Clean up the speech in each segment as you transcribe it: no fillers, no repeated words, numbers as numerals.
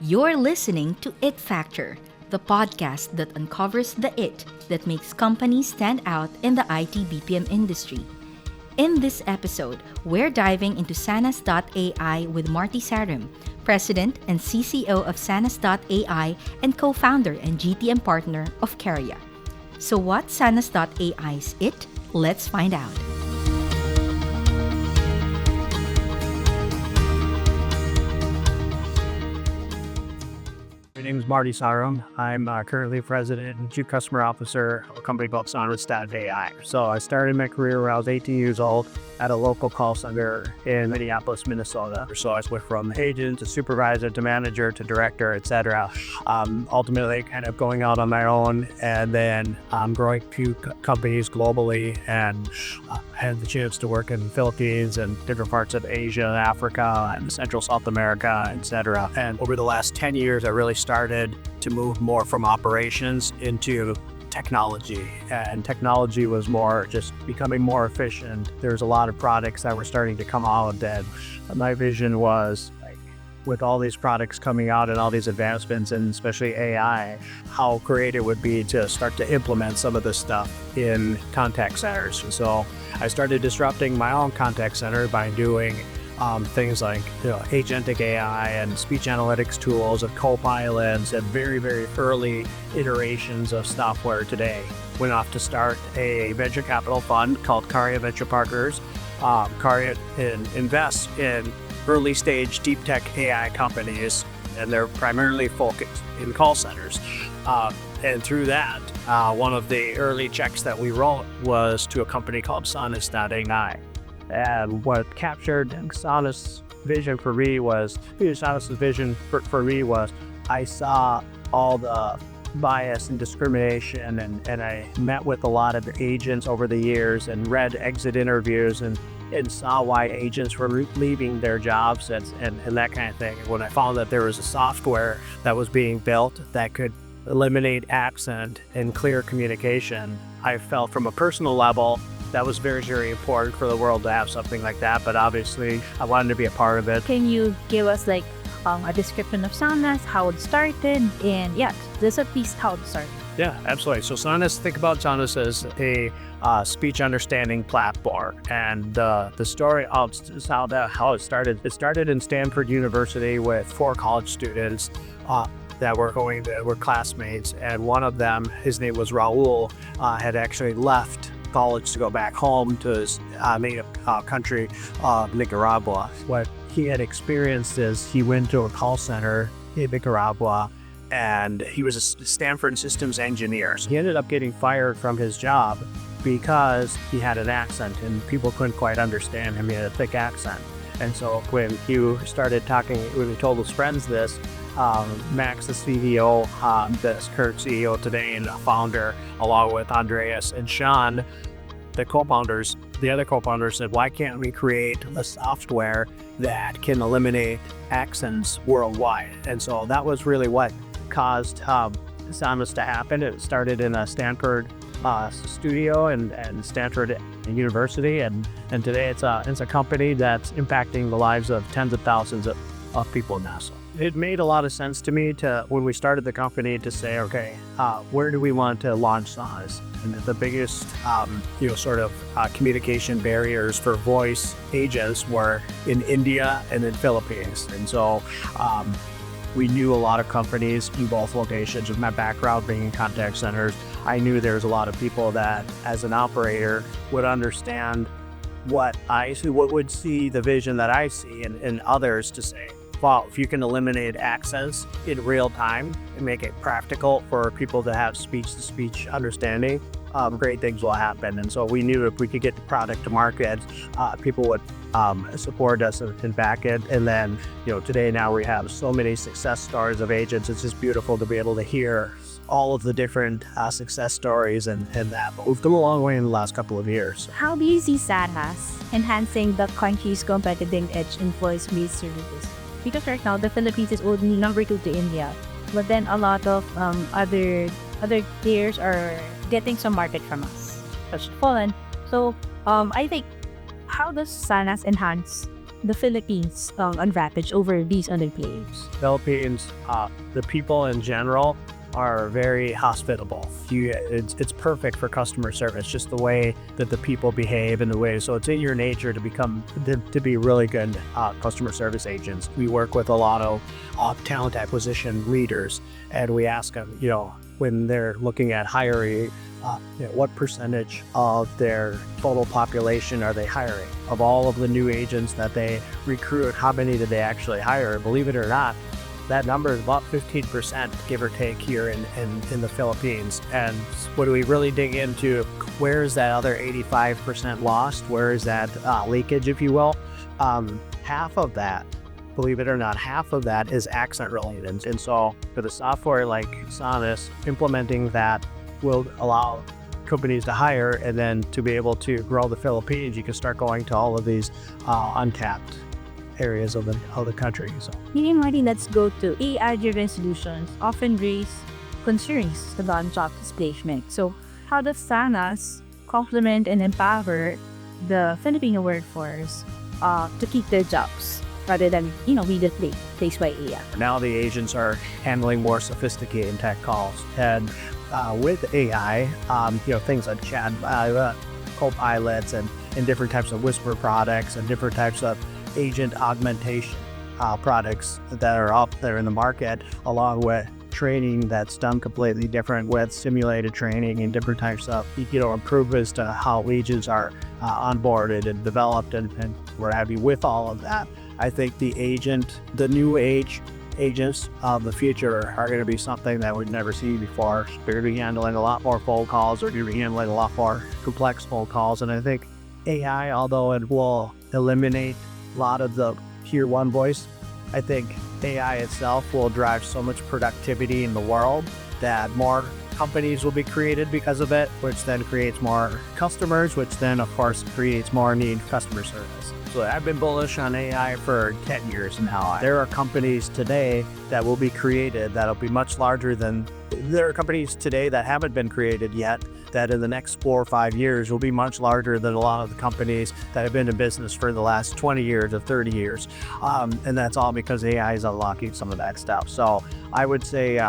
You're listening to It Factor, the podcast that uncovers the it that makes companies stand out in the IT BPM industry. In this episode, we're diving into Sanas.AI with Marty Sarum, President and CCO of Sanas.AI and co-founder and GTM partner of Caria. So what's Sanas.AI's it? Let's find out. My name is Marty Sarum. I'm currently President and Chief Customer Officer of a company called Sanas.AI. So I started my career when I was 18 years old at a local call center in Minneapolis, Minnesota. So I went from agent to supervisor to manager to director, etc. Ultimately kind of going out on my own and then growing a few companies globally and had the chance to work in the Philippines and different parts of Asia, Africa, and Central South America, etc. And over the last 10 years, I really started to move more from operations into technology, and technology was more just becoming more efficient. There's a lot of products that were starting to come out that my vision was like, with all these products coming out and all these advancements, and especially AI, how great it would be to start to implement some of this stuff in contact centers. And so I started disrupting my own contact center by doing things like agentic AI and speech analytics tools and co-pilots and very, very early iterations of software today. Went off to start a venture capital fund called Caria Venture Partners. Caria invests in early stage deep tech AI companies, and they're primarily focused in call centers. And through that, one of the early checks that we wrote was to a company called Sanas.AI. And what captured Sanas' vision for me was, I saw all the bias and discrimination, and I met with a lot of agents over the years and read exit interviews and saw why agents were leaving their jobs and that kind of thing. And when I found that there was a software that was being built that could eliminate accent and clear communication, I felt from a personal level that was very, very important for the world to have something like that. But obviously, I wanted to be a part of it. Can you give us a description of Sanas, how it started, and just a piece how it started? Yeah, absolutely. So think about Sanas as a speech understanding platform. And the story of how it started. It started in Stanford University with 4 college students that were classmates. And one of them, his name was Raul, had actually left college to go back home to his native country of Nicaragua. What he had experienced is he went to a call center in Nicaragua, and he was a Stanford systems engineer. So he ended up getting fired from his job because he had an accent and people couldn't quite understand him. He had a thick accent. And so when he started talking, when he told his friends this, Max, the CEO, the current CEO today and founder, along with Andreas and Sean, the other co-founders said, why can't we create a software that can eliminate accents worldwide? And so that was really what caused Sanas to happen. It started in a Stanford studio and Stanford University, and today it's a company that's impacting the lives of tens of thousands of people now. So it made a lot of sense to me when we started the company to say, okay, where do we want to launch Sanas? And the biggest, communication barriers for voice agents were in India and in Philippines. And so we knew a lot of companies in both locations. With my background being in contact centers, I knew there was a lot of people that, as an operator, would understand what would see the vision that I see and others to say, wow, if you can eliminate accents in real time and make it practical for people to have speech-to-speech understanding, great things will happen. And so we knew if we could get the product to market, people would support us and back it. And then, today now we have so many success stories of agents. It's just beautiful to be able to hear all of the different success stories and that. But we've come a long way in the last couple of years. How do you see Sanas enhancing the country's competitive edge in voice-based services? Because right now, the Philippines is only number 2 to India. But then a lot of other players are getting some market from us, such as Poland. So I think, how does Sanas enhance the Philippines advantage over these other players? Philippines, the people in general are very hospitable. It's perfect for customer service, just the way that the people behave and the way. So it's in your nature to be really good customer service agents. We work with a lot of talent acquisition leaders, and we ask them, when they're looking at hiring, what percentage of their total population are they hiring? Of all of the new agents that they recruit, how many did they actually hire? Believe it or not, that number is about 15%, give or take, here in the Philippines. And when we really dig into where is that other 85% lost, where is that leakage, if you will, half of that, believe it or not, half of that is accent related. And so for the software like Sanas, implementing that will allow companies to hire, and then to be able to grow the Philippines, you can start going to all of these untapped areas of the country. So, Marty, let's go to AI-driven solutions often raise concerns about job displacement. So how does Sanas complement and empower the Filipino workforce to keep their jobs rather than, be replaced by AI? now the agents are handling more sophisticated tech calls, and with AI, things like chat, co-pilots, and different types of whisper products and different types of agent augmentation products that are up there in the market, along with training that's done completely different with simulated training and different types of improvements to how agents are onboarded and developed and what have you. With all of that, I think the new age agents of the future are going to be something that we've never seen before. They're going to be handling a lot more phone calls. They're going to be handling a lot more complex phone calls. And I think AI, although it will eliminate a lot of the tier one voice, I think AI itself will drive so much productivity in the world that more companies will be created because of it, which then creates more customers, which then of course creates more need for customer service. So I've been bullish on AI for 10 years now. There are companies today that will be created that'll be much larger than, there are companies today that haven't been created yet that in the next 4 or 5 years will be much larger than a lot of the companies that have been in business for the last 20 years or 30 years. And that's all because AI is unlocking some of that stuff. So I would say,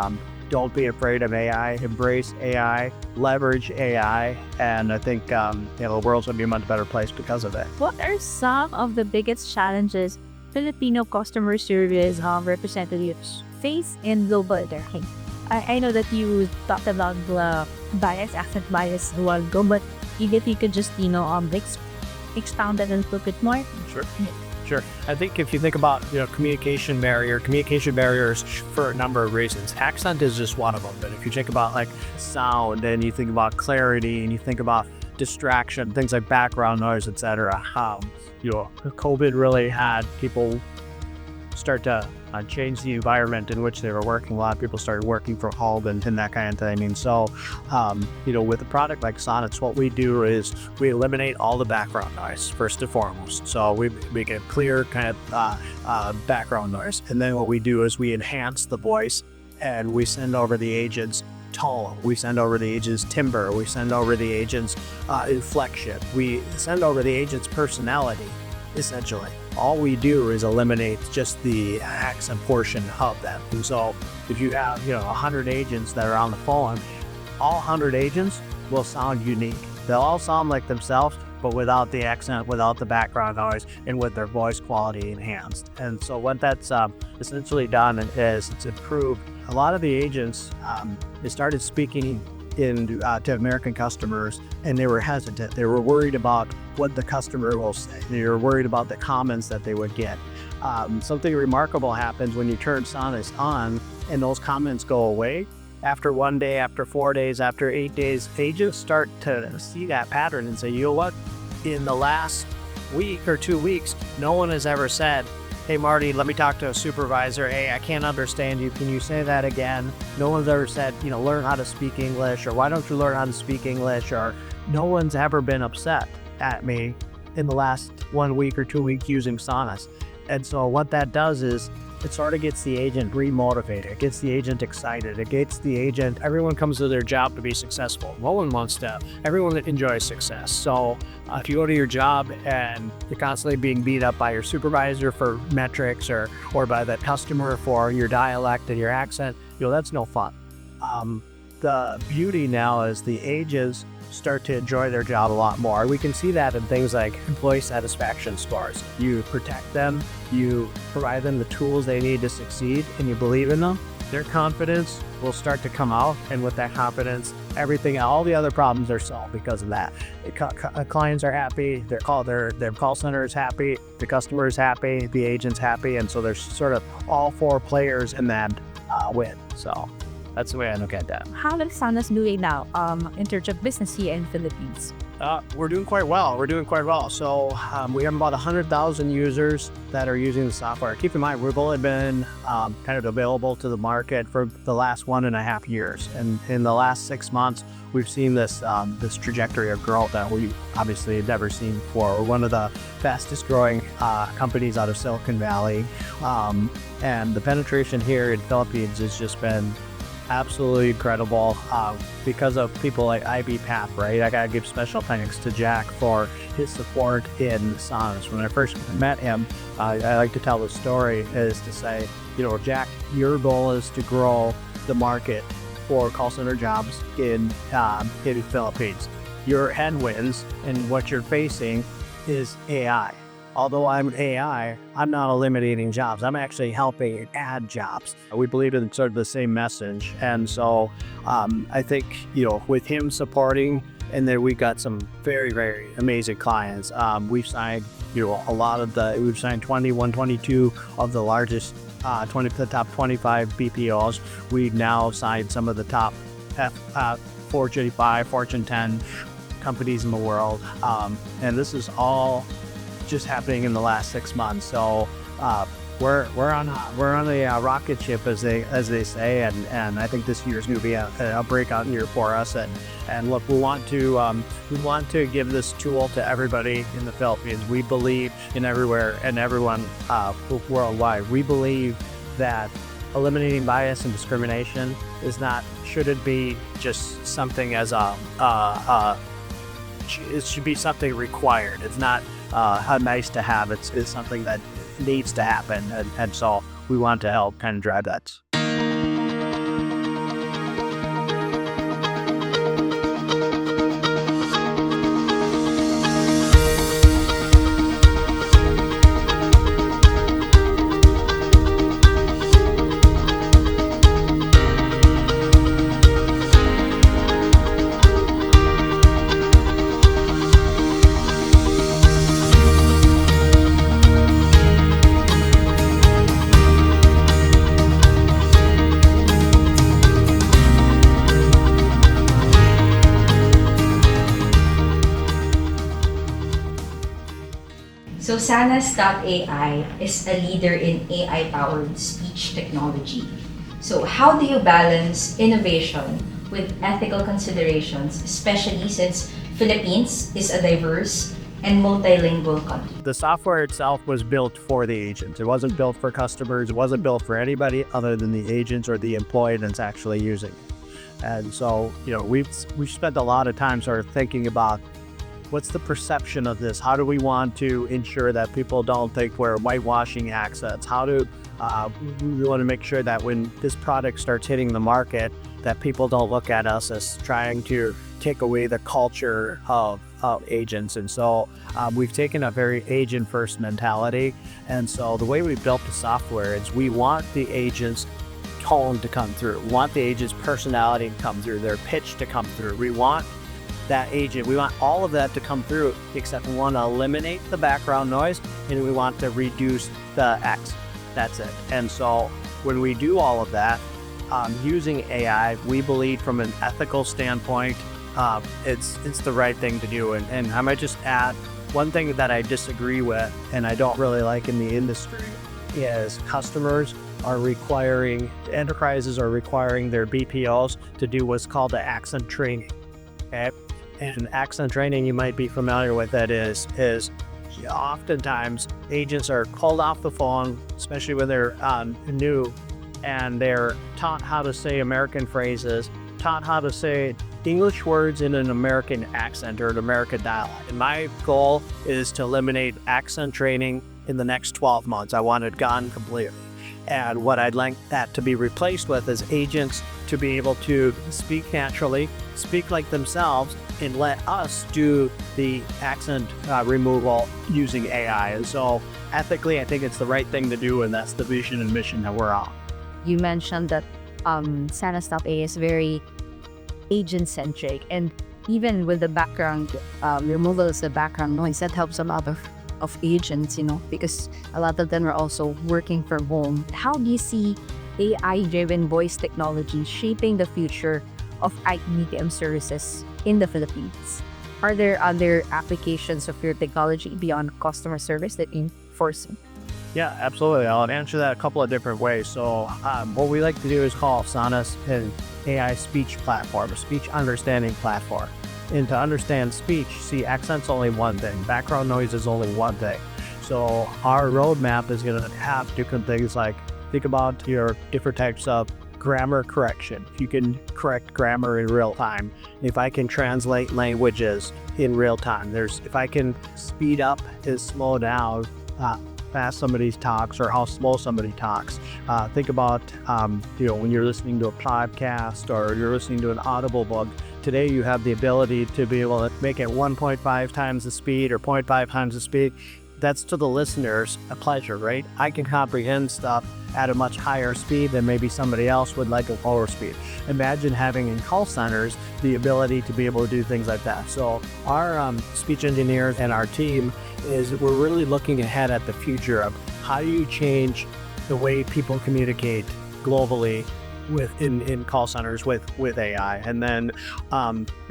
don't be afraid of AI, embrace AI, leverage AI, and I think the world's going to be a much better place because of it. What are some of the biggest challenges Filipino customer service representatives face in global interaction? I know that you talked about the accent bias a while ago, but if you could just, expound that a little bit more. Sure. I think if you think about, communication barriers for a number of reasons. Accent is just one of them. But if you think about like sound, and you think about clarity, and you think about distraction, things like background noise, etc. COVID really had people start to change the environment in which they were working. A lot of people started working from home and that kind of thing. And so, with a product like Sanas, what we do is we eliminate all the background noise first and foremost. So we make a clear kind of background noise. And then what we do is we enhance the voice, and we send over the agent's tone. We send over the agent's timbre. We send over the agent's inflection. We send over the agent's personality, essentially. All we do is eliminate just the accent portion of that. And so if you have, 100 agents that are on the phone, all 100 agents will sound unique. They'll all sound like themselves, but without the accent, without the background noise, and with their voice quality enhanced. And so what that's essentially done is it's improved. A lot of the agents, they started speaking to American customers, and they were hesitant. They were worried about what the customer will say. They were worried about the comments that they would get. Something remarkable happens when you turn Sanas on and those comments go away. After 1 day, after 4 days, after 8 days, agents start to see that pattern and say, you know what? In the last week or 2 weeks, no one has ever said, hey, Marty, let me talk to a supervisor. Hey, I can't understand you. Can you say that again? No one's ever said, learn how to speak English, or why don't you learn how to speak English? Or no one's ever been upset at me in the last 1 week or 2 weeks using Sanas. And so what that does is it sort of gets the agent remotivated. It gets the agent excited. It gets the agent, everyone comes to their job to be successful. No one wants to, everyone enjoys success. So if you go to your job and you're constantly being beat up by your supervisor for metrics or by the customer for your dialect and your accent, that's no fun. The beauty now is the agents start to enjoy their job a lot more. We can see that in things like employee satisfaction scores. You protect them, you provide them the tools they need to succeed, and you believe in them. Their confidence will start to come out, and with that confidence, all the other problems are solved because of that. Clients are happy, their call center is happy, the customer is happy, the agent's happy, and so there's sort of all four players in that win. So that's the way I look at that. How is Sanas doing now in terms of business here in Philippines? We're doing quite well. So we have about 100,000 users that are using the software. Keep in mind, we've only been kind of available to the market for the last 1.5 years. And in the last 6 months, we've seen this trajectory of growth that we obviously had never seen before. We're one of the fastest growing companies out of Silicon Valley. And the penetration here in Philippines has just been absolutely incredible because of people like IBPAP, right? I gotta give special thanks to Jack for his support in Sanas. When I first met him, I like to tell the story is to say, Jack, your goal is to grow the market for call center jobs in the Philippines. Your headwinds and what you're facing is AI. Although I'm AI, I'm not eliminating jobs. I'm actually helping add jobs. We believe in sort of the same message. And so I think, with him supporting, and then we've got some very, very amazing clients. We've signed, we've signed 21, 22 of the largest, the top 25 BPOs. We've now signed some of the top Fortune 5, Fortune 10 companies in the world. And this is all just happening in the last 6 months. So we're on a rocket ship, as they say, and I think this year is going to be a breakout year for us. And look, we want to give this tool to everybody in the Philippines. We believe in everywhere and everyone worldwide. We believe that eliminating bias and discrimination shouldn't be just something it should be something required. It's not nice to have. It's something that needs to happen, and so we want to help kind of drive that. So Sanas.AI is a leader in AI-powered speech technology. So how do you balance innovation with ethical considerations, especially since Philippines is a diverse and multilingual country? The software itself was built for the agents. It wasn't built for customers. It wasn't built for anybody other than the agents or the employee that's actually using it. And so, we've spent a lot of time sort of thinking about what's the perception of this? How do we want to ensure that people don't think we're whitewashing accents? How do we want to make sure that when this product starts hitting the market, that people don't look at us as trying to take away the culture of agents? And so we've taken a very agent-first mentality. And so the way we built the software is we want the agent's tone to come through. We want the agent's personality to come through, their pitch to come through. We want that agent, we want all of that to come through, except we want to eliminate the background noise and we want to reduce the X. That's it. And so when we do all of that, using AI, we believe from an ethical standpoint, it's the right thing to do. And I might just add one thing that I disagree with and I don't really like in the industry is enterprises are requiring their BPOs to do what's called the accent training. Okay? And accent training, you might be familiar with it, is oftentimes agents are called off the phone, especially when they're new, and they're taught how to say American phrases, taught how to say English words in an American accent or an American dialect. And my goal is to eliminate accent training in the next 12 months. I want it gone completely. And what I'd like that to be replaced with is agents to be able to speak naturally, speak like themselves, and let us do the accent removal using AI. And so ethically, I think it's the right thing to do, and that's the vision and mission that we're on. You mentioned that Sanas.AI is very agent-centric, and even with the background removal of the background noise, that helps a lot of agents, because a lot of them are also working from home. How do you see AI-driven voice technology shaping the future of IBPAP services in the Philippines? Are there other applications of your technology beyond customer service that you foresee? Yeah, absolutely. I'll answer that a couple of different ways. So what we like to do is call Sanas an AI speech platform, a speech understanding platform. And to understand speech, see, accent's only one thing. Background noise is only one thing. So our roadmap is going to have different things like, think about your different types of grammar correction. If you can correct grammar in real time, if I can translate languages in real time, if I can speed up and slow down fast somebody talks or how slow somebody talks. Think about, when you're listening to a podcast or you're listening to an Audible book. Today you have the ability to be able to make it 1.5 times the speed or 0.5 times the speed. That's to the listeners a pleasure, right? I can comprehend stuff at a much higher speed than maybe somebody else would like a lower speed. Imagine having in call centers the ability to be able to do things like that. So our speech engineers and our team we're really looking ahead at the future of how do you change the way people communicate globally in call centers with AI. And then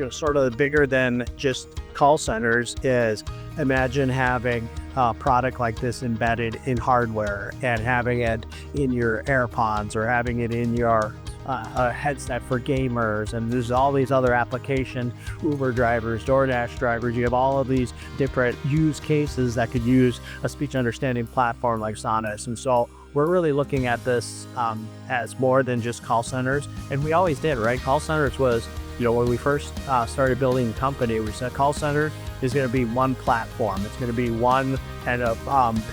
sort of bigger than just call centers is imagine having a product like this embedded in hardware and having it in your AirPods or having it in your a headset for gamers, and there's all these other applications, Uber drivers, DoorDash drivers. You have all of these different use cases that could use a speech understanding platform like Sanas. And so we're really looking at this as more than just call centers. And we always did, right? Call centers was, when we first started building the company, we said call center is going to be one platform. It's going to be one kind of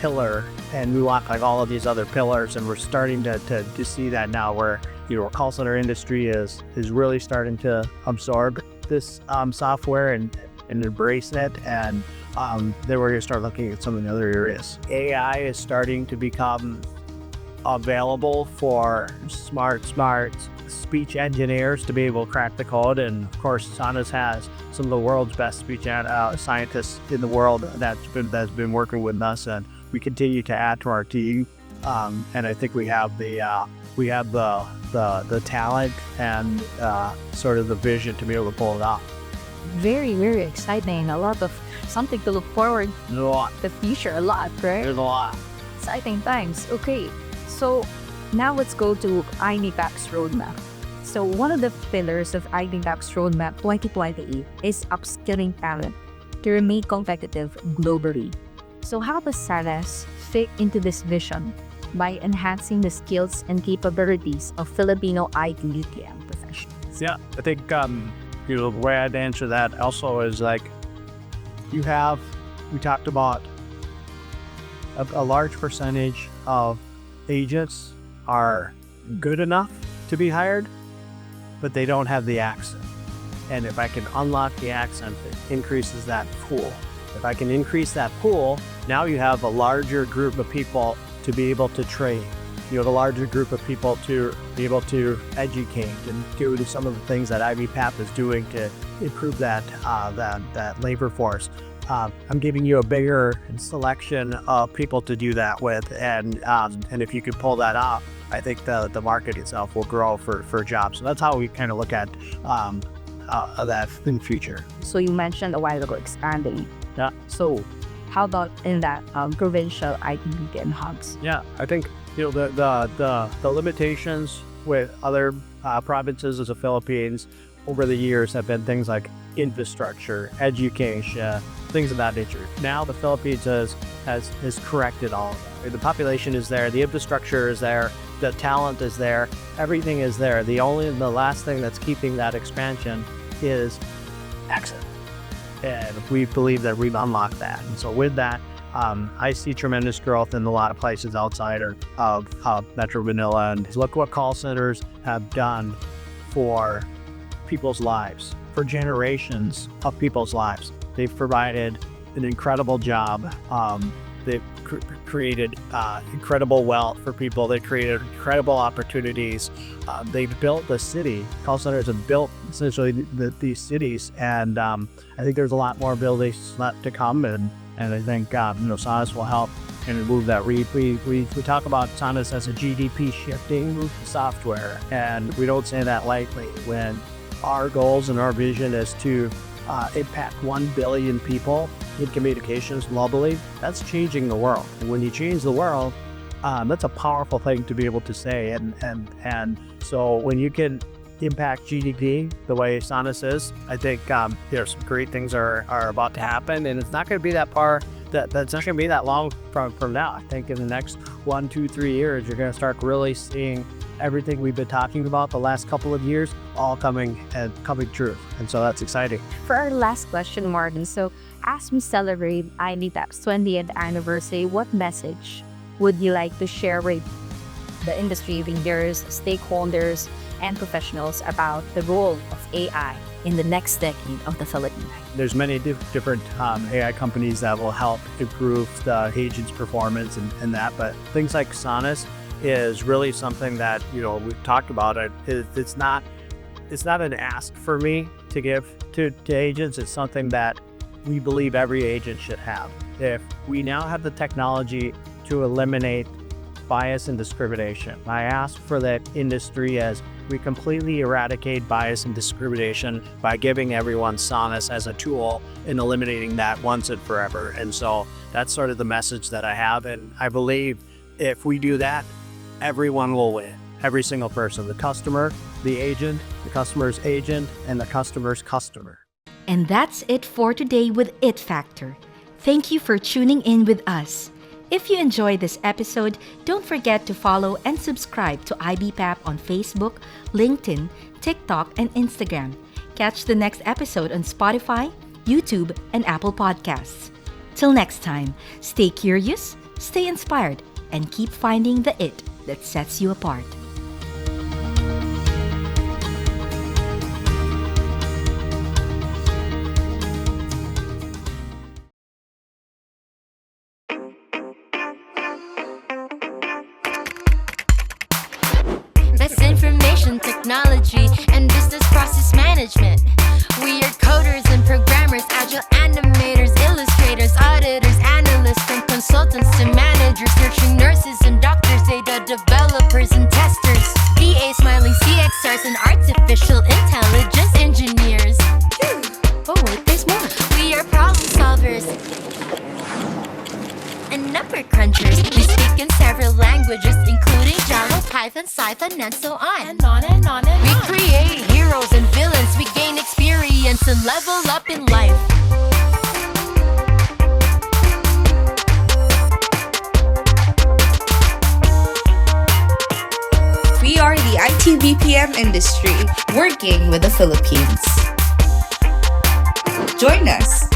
pillar, and we want like all of these other pillars. And we're starting to see that now where our call center industry is really starting to absorb this software and embrace it. And then we're going to start looking at some of the other areas. AI is starting to become available for smart speech engineers to be able to crack the code. And of course, Sanas has some of the world's best speech scientists in the world that's been working with us, and we continue to add to our team. And I think we have the talent and sort of the vision to be able to pull it off. Very, very exciting. A lot of something to look forward. There's a lot. The future, a lot, right? There's a lot. Exciting times. Okay, so now let's go to IBPAP's roadmap. So one of the pillars of IBPAP's roadmap 2028 is upskilling talent to remain competitive globally. So how does Sanas fit into this vision by enhancing the skills and capabilities of Filipino IBPAP professionals? Yeah, I think the way I'd answer that also is like we talked about a large percentage of agents are good enough to be hired, but they don't have the accent. And if I can unlock the accent, it increases that pool. If I can increase that pool, now you have a larger group of people to be able to train. You have a larger group of people to be able to educate and do some of the things that IBPAP is doing to improve that labor force. I'm giving you a bigger selection of people to do that with, and if you could pull that off, I think the market itself will grow for jobs. So that's how we kind of look at that in the future. So you mentioned a while ago expanding. Yeah. So how about in that provincial IBPAP hubs? Yeah, I think the limitations with other provinces of the Philippines over the years have been things like infrastructure, education, things of that nature. Now the Philippines has corrected all of that. The population is there, the infrastructure is there, the talent is there, everything is there. The last thing that's keeping that expansion is accent. And we believe that we've unlocked that. And so with that, I see tremendous growth in a lot of places outside of Metro Manila. And look what call centers have done for people's lives, for generations of people's lives. They've provided an incredible job. They've created incredible wealth for people. They've created incredible opportunities. They've built the city. Call centers have built essentially these cities, and I think there's a lot more buildings left to come. And I think Sanas will help and move that. We talk about Sanas as a GDP shifting software, and we don't say that lightly. When our goals and our vision is to impact 1 billion people in communications globally, that's changing the world. And when you change the world, that's a powerful thing to be able to say. And so when you can impact GDP the way Sanas is, I think there's some great things are about to happen, and it's not going to be that far. That's not going to be that long from now. I think in the next 1, 2, 3 years, you're going to start really seeing everything we've been talking about the last couple of years all coming true. And so that's exciting. For our last question, Martin, so as we celebrate IBPAP's 20th anniversary, what message would you like to share with the industry leaders, stakeholders, and professionals about the role of AI in the next decade of the Philippines? There's many different AI companies that will help improve the agent's performance and that, but things like Sanas is really something that we've talked about. It's not an ask for me to give to agents. It's something that we believe every agent should have. If we now have the technology to eliminate bias and discrimination, I ask for that industry as we completely eradicate bias and discrimination by giving everyone Sanas as a tool and eliminating that once and forever. And so that's sort of the message that I have. And I believe if we do that, everyone will win. Every single person, the customer, the agent, the customer's agent, and the customer's customer. And that's it for today with It Factor. Thank you for tuning in with us. If you enjoyed this episode, don't forget to follow and subscribe to IBPAP on Facebook, LinkedIn, TikTok, and Instagram. Catch the next episode on Spotify, YouTube, and Apple Podcasts. Till next time, stay curious, stay inspired, and keep finding the it that sets you apart. Information technology and business process management. We are coders and programmers, agile animators, illustrators, auditors, analysts, from consultants to managers, searching nurses and doctors, data developers and testers, VA smiling CXRs and artificial intelligence engineers. Oh wait, there's more. We are problem solvers and number crunchers. We speak in several languages, including Java, Python, Python, and so on. And on and on and on. We create heroes and villains. We gain experience and level up in life. We are the IBPAP industry, working with the Philippines. Join us.